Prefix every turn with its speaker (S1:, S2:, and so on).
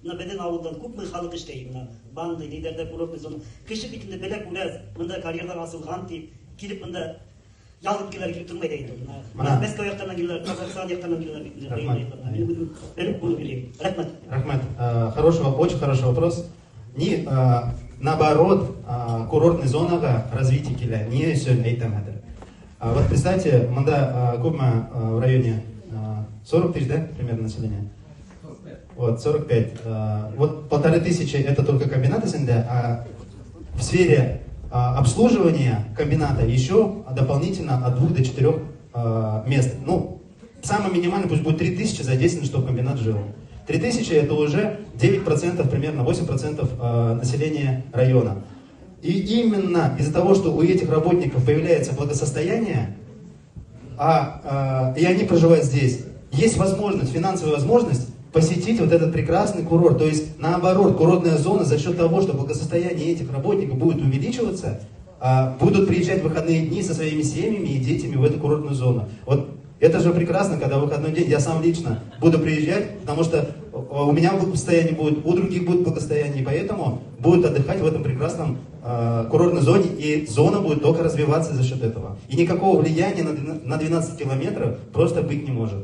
S1: şimdi beden avludan kuplu halık işteyim bandı liderde kurulmuş onu kışı bitinde belek uraz bunda kariyerler asılgan deyip kilip bunda yalnız gider gibi durmayı değil. Mesko yaktarına gider, Kazakistan yaktarına gider.
S2: Рахмат, очень хороший вопрос. Ни наоборот, курортный зона развития киля, не сён эйтамадыр. Вот представьте, мында Кубма в районе 40 тысяч, да, примерно населения? Вот, 45. Вот 1500 это только комбинаты СНД, а в сфере обслуживания комбината еще дополнительно от 2 до 4 мест. Ну, самое минимальное пусть будет 3000 задействовано, чтобы комбинат жил. 3000 это уже 9%, примерно 8% населения района. И именно из-за того, что у этих работников появляется благосостояние, и они проживают здесь, есть возможность, финансовая возможность посетить вот этот прекрасный курорт. То есть, наоборот, курортная зона за счет того, что благосостояние этих работников будет увеличиваться, будут приезжать в выходные дни со своими семьями и детьми в эту курортную зону. Вот это же прекрасно, когда в выходной день я сам лично буду приезжать, потому что у меня благосостояние будет, у других будет благосостояние, и поэтому будут отдыхать в этом прекрасном курортной зоне, и зона будет только развиваться за счет этого. И никакого влияния на 12 километров просто быть не может.